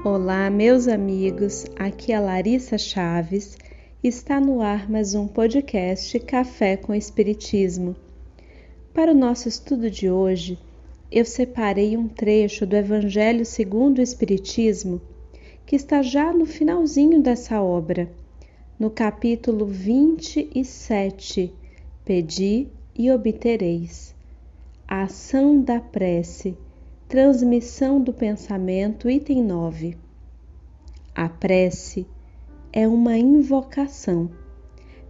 Olá, meus amigos, aqui é a Larissa Chaves, está no ar mais um podcast Café com Espiritismo. Para o nosso estudo de hoje, eu separei um trecho do Evangelho segundo o Espiritismo, que está já no finalzinho dessa obra, no capítulo 27, Pedi e obtereis. A ação da prece, transmissão do pensamento, item 9. A prece é uma invocação,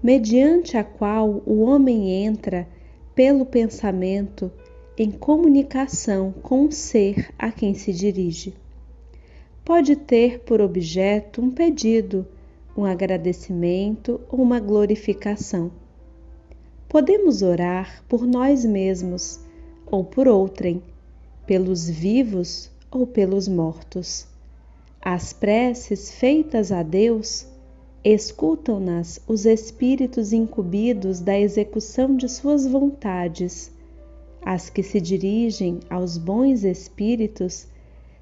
mediante a qual o homem entra, pelo pensamento, em comunicação com o ser a quem se dirige. Pode ter por objeto um pedido, um agradecimento ou uma glorificação. Podemos orar por nós mesmos ou por outrem, pelos vivos ou pelos mortos. As preces feitas a Deus, escutam-nas os espíritos incumbidos da execução de suas vontades. As que se dirigem aos bons espíritos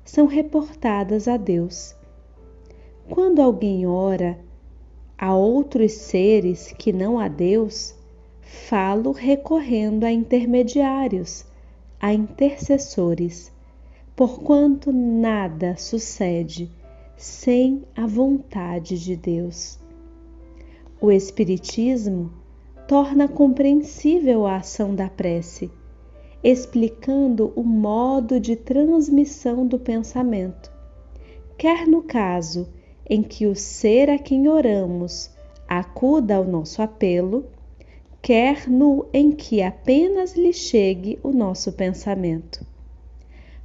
são reportadas a Deus. Quando alguém ora a outros seres que não a Deus, falo recorrendo a intermediários, a intercessores, porquanto nada sucede sem a vontade de Deus. O Espiritismo torna compreensível a ação da prece, explicando o modo de transmissão do pensamento, quer no caso em que o ser a quem oramos acuda ao nosso apelo, quer no em que apenas lhe chegue o nosso pensamento.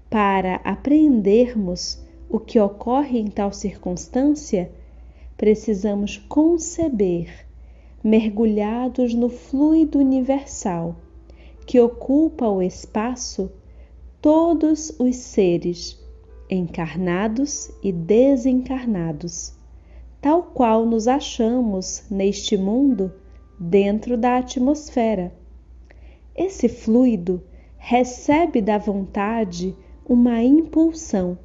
Para apreendermos o que ocorre em tal circunstância, precisamos conceber, mergulhados no fluido universal, que ocupa o espaço, todos os seres, encarnados e desencarnados, tal qual nos achamos neste mundo dentro da atmosfera. Esse fluido recebe da vontade uma impulsão.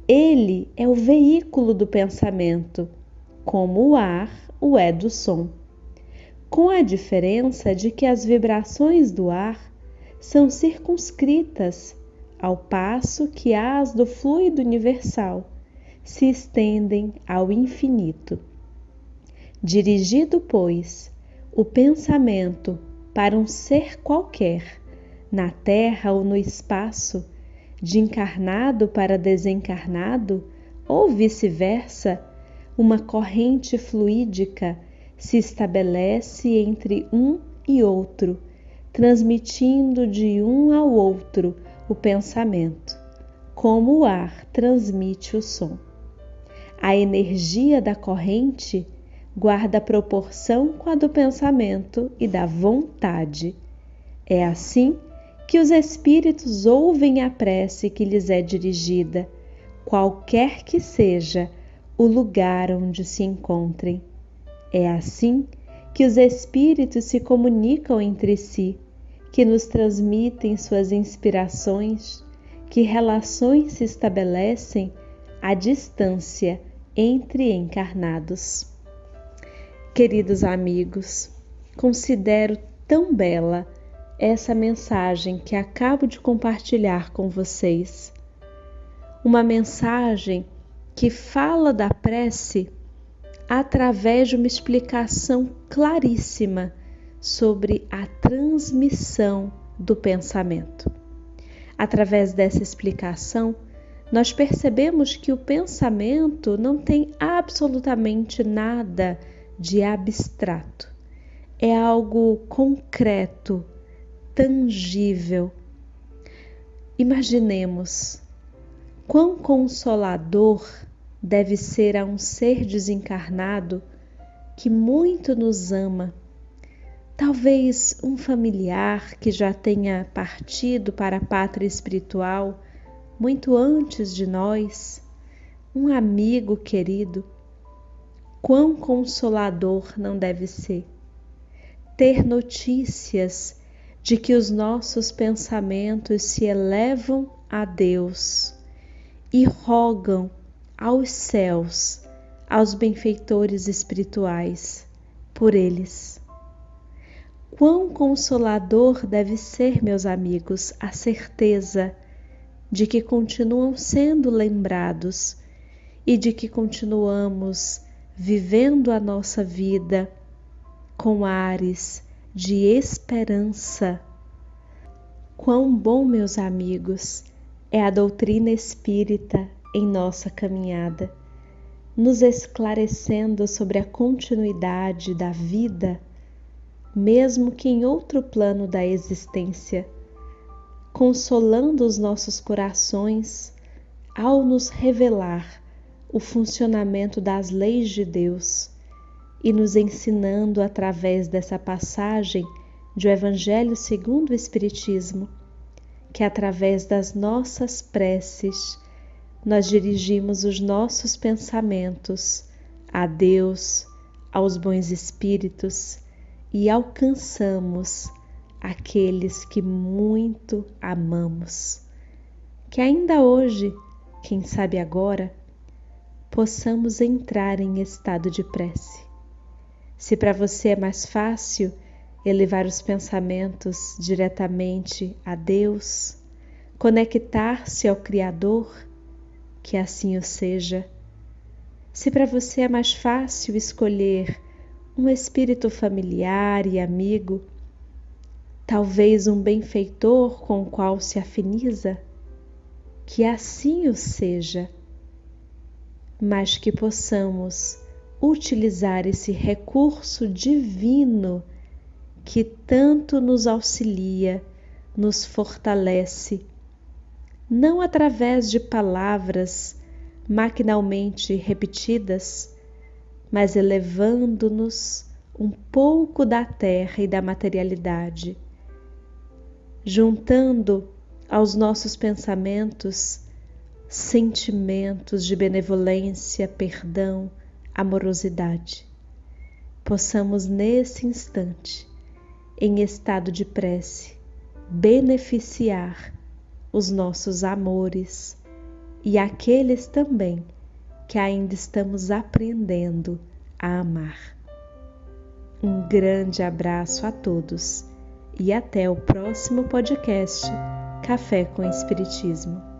Ele é o veículo do pensamento, como o ar o é do som, com a diferença de que as vibrações do ar são circunscritas, ao passo que as do fluido universal se estendem ao infinito. Dirigido, pois, o pensamento para um ser qualquer, na terra ou no espaço, de encarnado para desencarnado, ou vice-versa, uma corrente fluídica se estabelece entre um e outro, transmitindo de um ao outro o pensamento, como o ar transmite o som. A energia da corrente guarda proporção com a do pensamento e da vontade. É assim que os espíritos ouvem a prece que lhes é dirigida, qualquer que seja o lugar onde se encontrem. É assim que os espíritos se comunicam entre si, que nos transmitem suas inspirações, que relações se estabelecem à distância entre encarnados. Queridos amigos, considero tão bela essa mensagem que acabo de compartilhar com vocês. Uma mensagem que fala da prece através de uma explicação claríssima sobre a transmissão do pensamento. Através dessa explicação, nós percebemos que o pensamento não tem absolutamente nada de abstrato. É algo concreto, tangível. Imaginemos quão consolador deve ser a um ser desencarnado que muito nos ama, talvez um familiar que já tenha partido para a pátria espiritual muito antes de nós, um amigo querido. Quão consolador não deve ser ter notícias de que os nossos pensamentos se elevam a Deus e rogam aos céus, aos benfeitores espirituais, por eles. Quão consolador deve ser, meus amigos, a certeza de que continuam sendo lembrados e de que continuamos vivendo a nossa vida com ares de esperança. Quão bom, meus amigos, é a doutrina espírita em nossa caminhada, nos esclarecendo sobre a continuidade da vida, mesmo que em outro plano da existência, consolando os nossos corações ao nos revelar o funcionamento das leis de Deus e nos ensinando através dessa passagem do Evangelho segundo o Espiritismo, que através das nossas preces nós dirigimos os nossos pensamentos a Deus, aos bons espíritos e alcançamos aqueles que muito amamos. Que ainda hoje, quem sabe agora, possamos entrar em estado de prece. Se para você é mais fácil elevar os pensamentos diretamente a Deus, conectar-se ao Criador, que assim o seja. Se para você é mais fácil escolher um espírito familiar e amigo, talvez um benfeitor com o qual se afiniza, que assim o seja, mas que possamos utilizar esse recurso divino que tanto nos auxilia, nos fortalece, não através de palavras maquinalmente repetidas, mas elevando-nos um pouco da terra e da materialidade, juntando aos nossos pensamentos sentimentos de benevolência, perdão, amorosidade. Possamos nesse instante, em estado de prece, beneficiar os nossos amores e aqueles também que ainda estamos aprendendo a amar. Um grande abraço a todos e até o próximo podcast Café com Espiritismo.